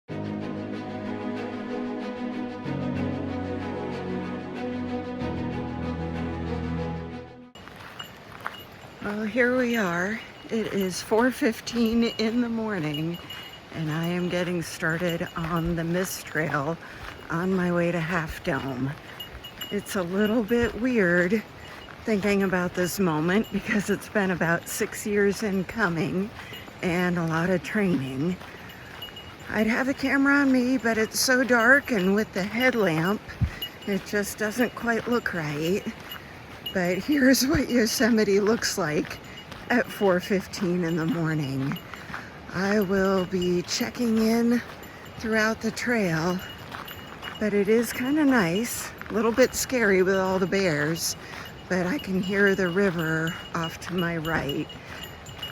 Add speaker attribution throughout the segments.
Speaker 1: Well, here we are. It is 4:15 in the morning, and I am getting started on the mist trail on my way to Half Dome. It's a little bit weird thinking about this moment because it's been about 6 years in coming and a lot of training. I'd have a camera on me, but it's so dark, and with the headlamp, it just doesn't quite look right. But here's what Yosemite looks like at 4:15 in the morning. I will be checking in throughout the trail, but it is kind of nice. A little bit scary with all the bears, but I can hear the river off to my right.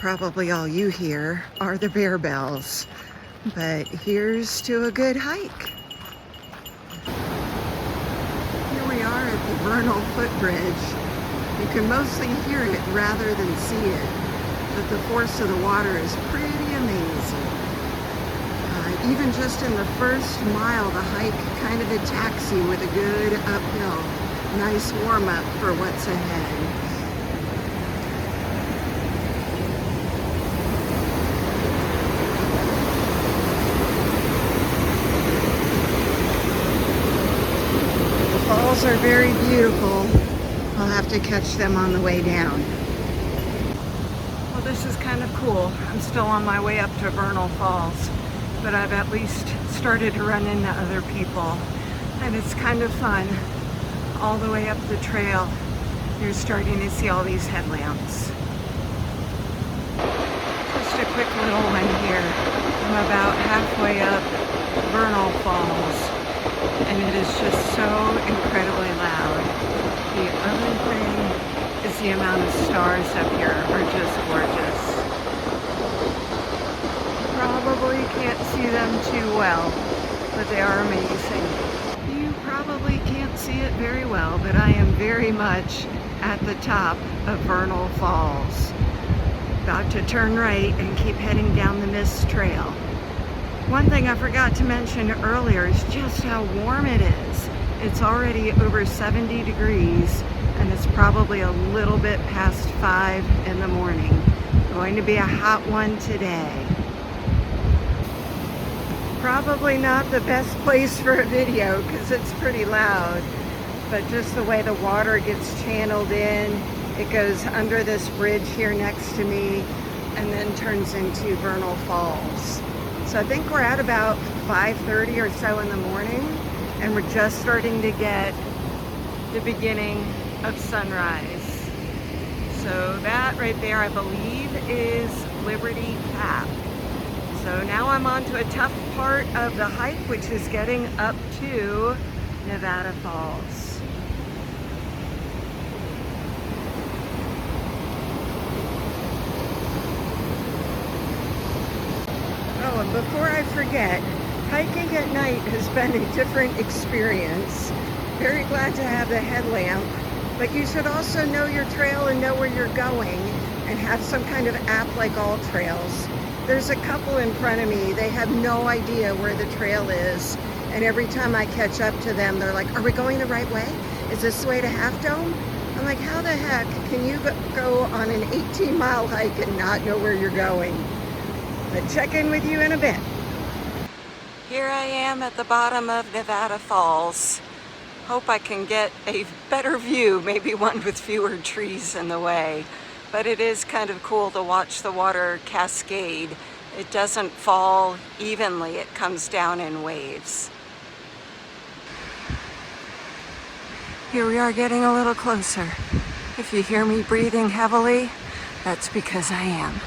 Speaker 1: Probably all you hear are the bear bells, but here's to a good hike. Here we are at the Vernal Footbridge. You can mostly hear it rather than see it, but the force of the water is pretty amazing. Even just in the first mile, the hike kind of attacks you with a good uphill. Nice warm-up for what's ahead. The falls are very beautiful. I'll have to catch them on the way down. Well, this is kind of cool. I'm still on my way up to Vernal Falls, but I've at least started to run into other people, and it's kind of fun. All the way up the trail, you're starting to see all these headlamps. Just a quick little one here. I'm about halfway up Vernal Falls, and it is just so incredibly loud. The other thing is the amount of stars up here are just gorgeous. Probably can't see them too well, but they are amazing. You probably can't see it very well, but I am very much at the top of Vernal Falls. About to turn right and keep heading down the mist trail. One thing I forgot to mention earlier is just how warm it is. It's already over 70 degrees, and it's probably a little bit past 5 in the morning. Going to be a hot one today. Probably not the best place for a video because it's pretty loud, but just the way the water gets channeled in, it goes under this bridge here next to me and then turns into Vernal Falls. So I think we're at about 5:30 or so in the morning, and we're just starting to get the beginning of sunrise. So that right there, I believe, is Liberty Cap. So now I'm on to a tough part of the hike, which is getting up to Nevada Falls. Oh, and before I forget, hiking at night has been a different experience. Very glad to have the headlamp, but you should also know your trail and know where you're going and have some kind of app like All Trails. There's a couple in front of me, they have no idea where the trail is, and every time I catch up to them, they're like, are we going the right way? Is this the way to Half Dome? I'm like, how the heck can you go on an 18-mile hike and not know where you're going? But check in with you in a bit. Here I am at the bottom of Nevada Falls. Hope I can get a better view, maybe one with fewer trees in the way. But it is kind of cool to watch the water cascade. It doesn't fall evenly, it comes down in waves. Here we are getting a little closer. If you hear me breathing heavily, that's because I am.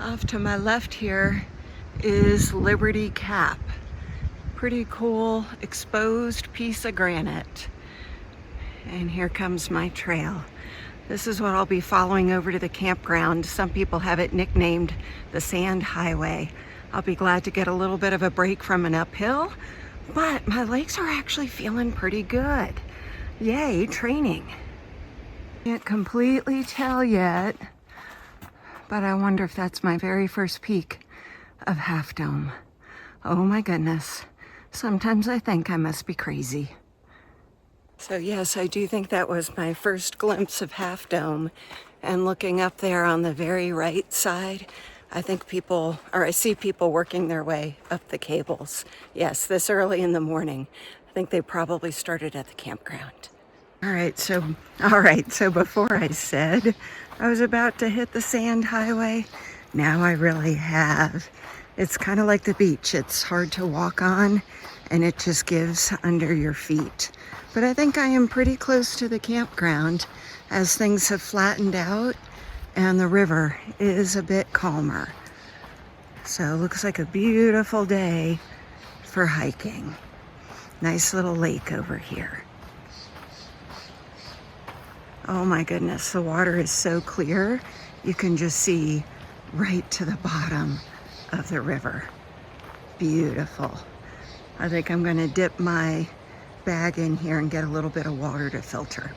Speaker 1: Off to my left here is Liberty Cap. Pretty cool exposed piece of granite. And here comes my trail. This is what I'll be following over to the campground. Some people have it nicknamed the Sand Highway. I'll be glad to get a little bit of a break from an uphill, but my legs are actually feeling pretty good. Yay, training. Can't completely tell yet, but I wonder if that's my very first peak of Half Dome. Oh my goodness. Sometimes I think I must be crazy. So yes, I do think that was my first glimpse of Half Dome. And looking up there on the very right side, I see people working their way up the cables. Yes, this early in the morning. I think they probably started at the campground. All right, so before I said I was about to hit the Sand Highway, now I really have. It's kind of like the beach. It's hard to walk on and it just gives under your feet. But I think I am pretty close to the campground as things have flattened out and the river is a bit calmer. So it looks like a beautiful day for hiking. Nice little lake over here. Oh my goodness, the water is so clear. You can just see right to the bottom of the river. Beautiful. I think I'm gonna dip my bag in here and get a little bit of water to filter.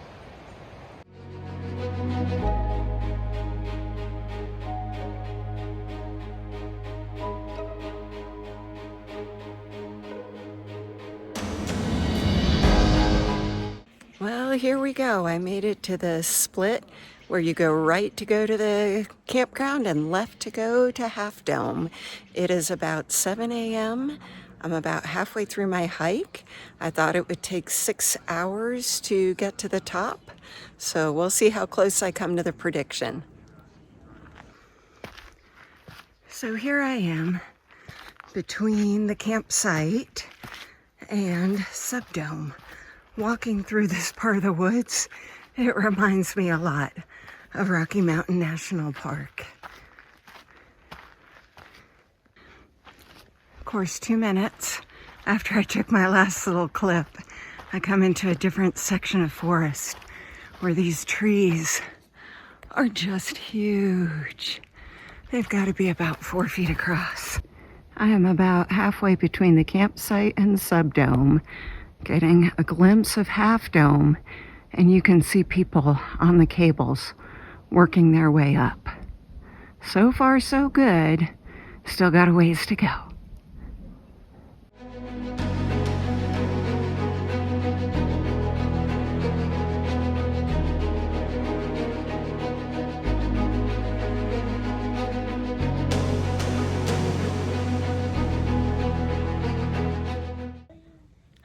Speaker 1: Well, here we go. I made it to the split where you go right to go to the campground and left to go to Half Dome. It is about 7 a.m. I'm about halfway through my hike. I thought it would take 6 hours to get to the top. So we'll see how close I come to the prediction. So here I am between the campsite and Subdome. Walking through this part of the woods, it reminds me a lot of Rocky Mountain National Park. Of course, 2 minutes after I took my last little clip, I come into a different section of forest where these trees are just huge. They've got to be about 4 feet across. I am about halfway between the campsite and Subdome, getting a glimpse of Half Dome, and you can see people on the cables working their way up. So far, so good. Still got a ways to go.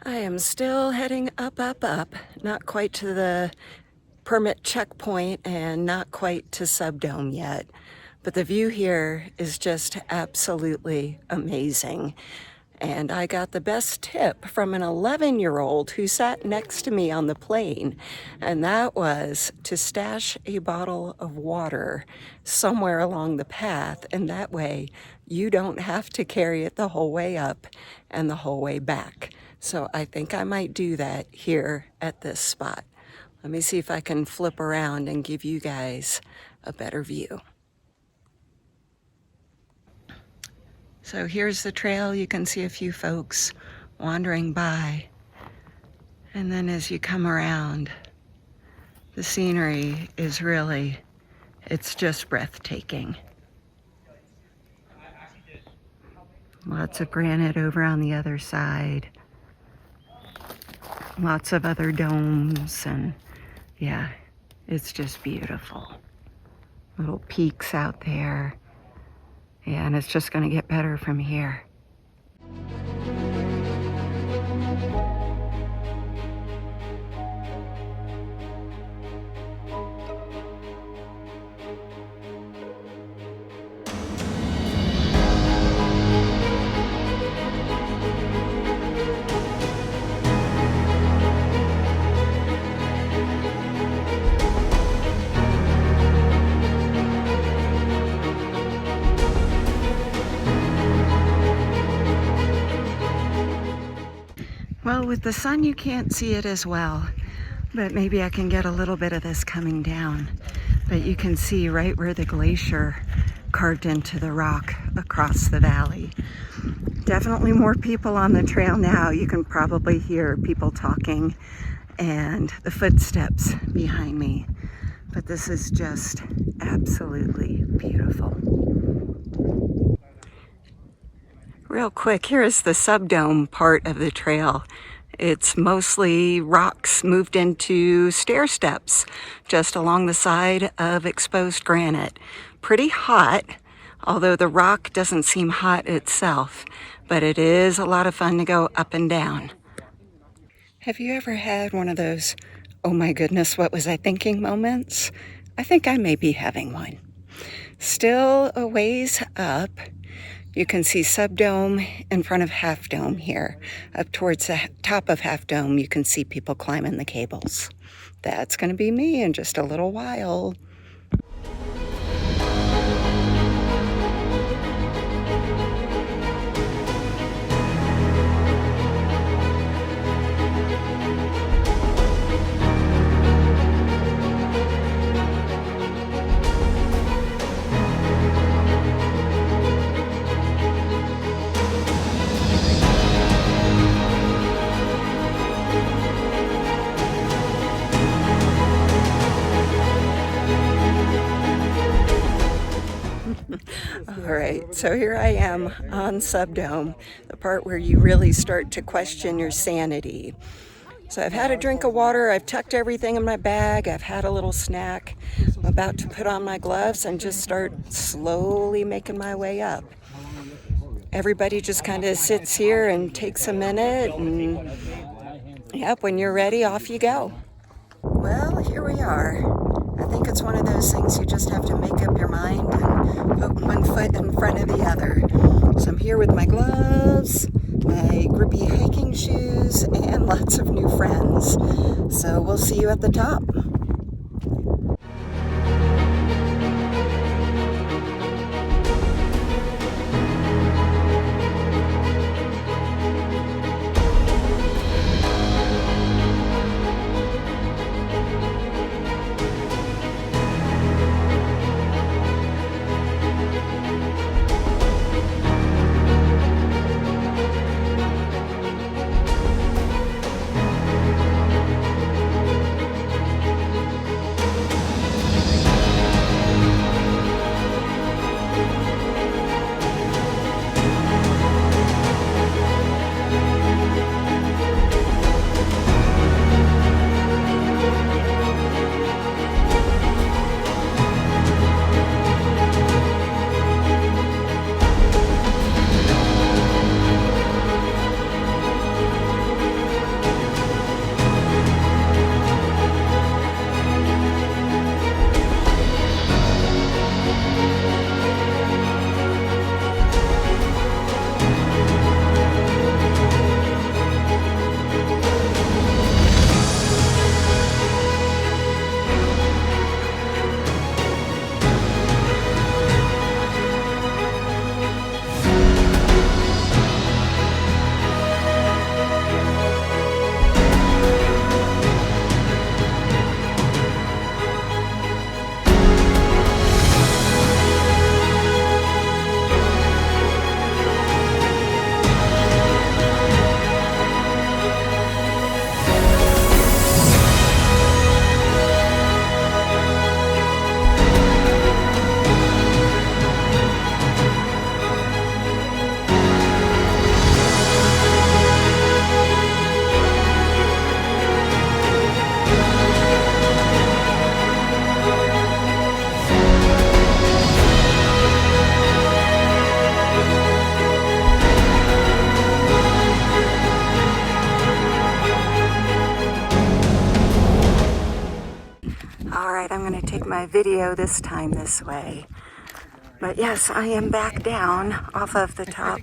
Speaker 1: I am still heading up, not quite to the permit checkpoint and not quite to Subdome yet. But the view here is just absolutely amazing. And I got the best tip from an 11-year-old who sat next to me on the plane. And that was to stash a bottle of water somewhere along the path. And that way you don't have to carry it the whole way up and the whole way back. So I think I might do that here at this spot. Let me see if I can flip around and give you guys a better view. So here's the trail. You can see a few folks wandering by. And then as you come around, the scenery is really, it's just breathtaking. Lots of granite over on the other side. Lots of other domes, and yeah, it's just beautiful. Little peaks out there. Yeah, and it's just going to get better from here. Well, with the sun you can't see it as well, but maybe I can get a little bit of this coming down. But you can see right where the glacier carved into the rock across the valley. Definitely more people on the trail now. You can probably hear people talking and the footsteps behind me. But this is just absolutely beautiful. Real quick, here is the Subdome part of the trail. It's mostly rocks moved into stair steps just along the side of exposed granite. Pretty hot, although the rock doesn't seem hot itself, but it is a lot of fun to go up and down. Have you ever had one of those, oh my goodness, what was I thinking moments? I think I may be having one. Still a ways up, you can see Subdome in front of Half Dome here. Up towards the top of Half Dome, you can see people climbing the cables. That's going to be me in just a little while. All right, so here I am on Subdome, the part where you really start to question your sanity. So I've had a drink of water, I've tucked everything in my bag, I've had a little snack. I'm about to put on my gloves and just start slowly making my way up. Everybody just kind of sits here and takes a minute, and yep, when you're ready, off you go. Well, here we are. I think it's one of those things you just have to make up your mind and put one foot in front of the other. So I'm here with my gloves, my grippy hiking shoes, and lots of new friends. So we'll see you at the top. I'm going to take my video this time this way. But yes, I am back down off of the top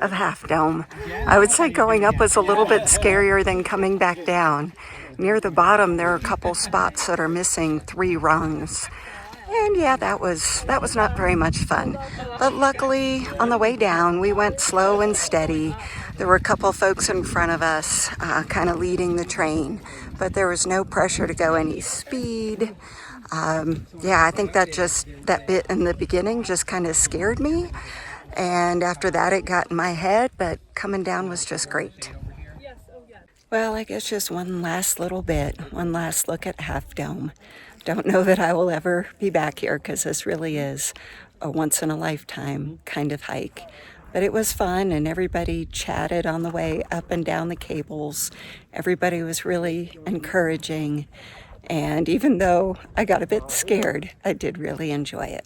Speaker 1: of Half Dome. I would say going up was a little bit scarier than coming back down. Near the bottom, there are a couple spots that are missing 3 rungs. And yeah, that was not very much fun. But luckily, on the way down, we went slow and steady. There were a couple folks in front of us kind of leading the train, but there was no pressure to go any speed. Yeah, I think that bit in the beginning just kind of scared me. And after that, it got in my head, but coming down was just great. Well, I guess just one last little bit, one last look at Half Dome. Don't know that I will ever be back here because this really is a once in a lifetime kind of hike. But it was fun and everybody chatted on the way up and down the cables. Everybody was really encouraging. And even though I got a bit scared, I did really enjoy it.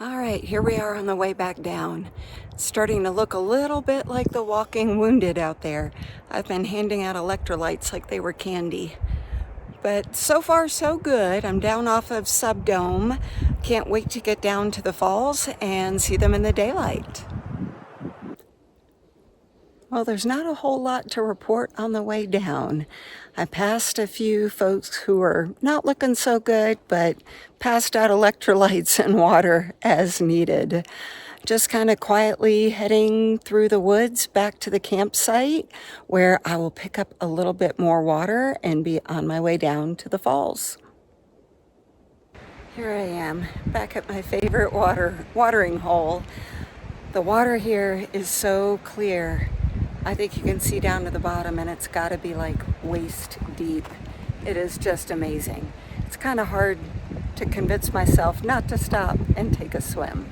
Speaker 1: All right, here we are on the way back down. It's starting to look a little bit like the walking wounded out there. I've been handing out electrolytes like they were candy. But so far, so good. I'm down off of Subdome. Can't wait to get down to the falls and see them in the daylight. Well, there's not a whole lot to report on the way down. I passed a few folks who were not looking so good, but passed out electrolytes and water as needed. Just kind of quietly heading through the woods back to the campsite where I will pick up a little bit more water and be on my way down to the falls. Here I am, back at my favorite watering hole. The water here is so clear. I think you can see down to the bottom and it's got to be like waist deep. It is just amazing. It's kind of hard to convince myself not to stop and take a swim.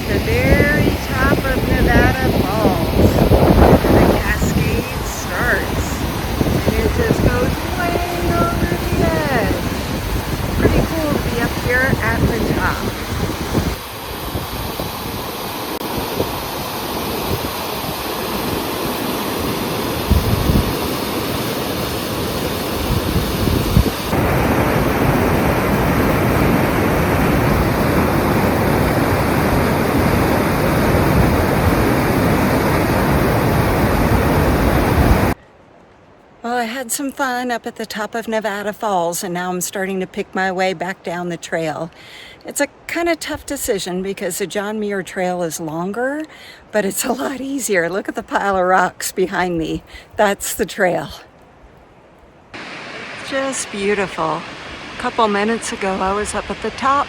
Speaker 1: The very top of Nevada Falls, and the cascade starts, and it just goes way over the edge. Pretty cool to be up here at the top. Well, I had some fun up at the top of Nevada Falls, and now I'm starting to pick my way back down the trail. It's a kind of tough decision because the John Muir Trail is longer, but it's a lot easier. Look at the pile of rocks behind me. That's the trail. Just beautiful. A couple minutes ago, I was up at the top.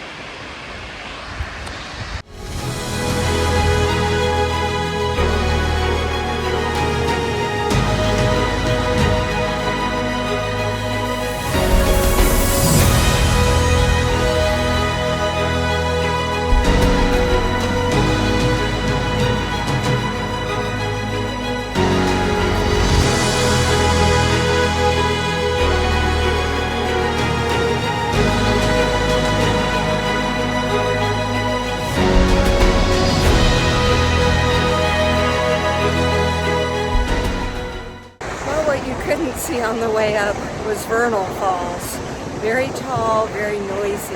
Speaker 1: Couldn't see on the way up was Vernal Falls. Very tall, very noisy.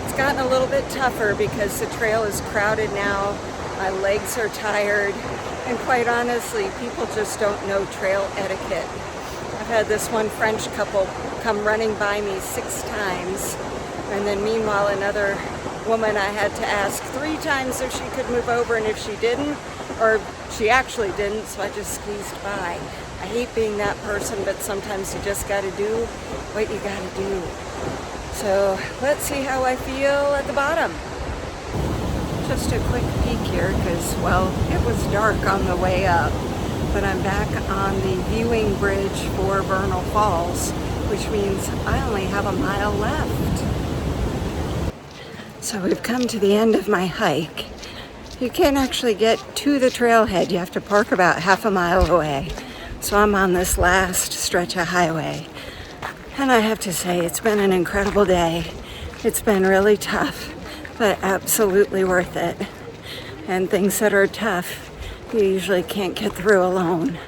Speaker 1: It's gotten a little bit tougher because the trail is crowded now. My legs are tired, and quite honestly, people just don't know trail etiquette. I've had this one French couple come running by me 6 times, and then meanwhile another woman I had to ask 3 times if she could move over, and if she didn't, or she actually didn't, so I just squeezed by. I hate being that person, but sometimes you just gotta do what you gotta do. So let's see how I feel at the bottom. Just a quick peek here because, well, it was dark on the way up, but I'm back on the viewing bridge for Vernal Falls, which means I only have a mile left. So we've come to the end of my hike. You can't actually get to the trailhead. You have to park about half a mile away. So I'm on this last stretch of highway. And I have to say, it's been an incredible day. It's been really tough. but absolutely worth it. And things that are tough, you usually can't get through alone.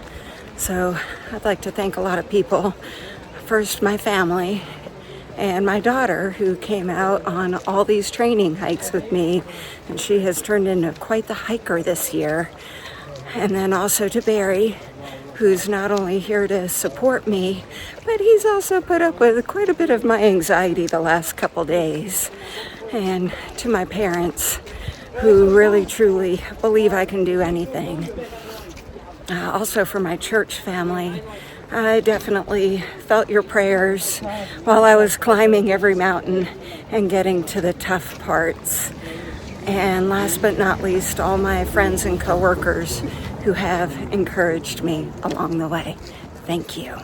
Speaker 1: So I'd like to thank a lot of people. First, my family and my daughter, who came out on all these training hikes with me, and she has turned into quite the hiker this year. And then also to Barry, who's not only here to support me, but he's also put up with quite a bit of my anxiety the last couple days. And to my parents, who really truly believe I can do anything. Also for my church family, I definitely felt your prayers while I was climbing every mountain and getting to the tough parts. And last but not least, all my friends and coworkers who have encouraged me along the way. Thank you.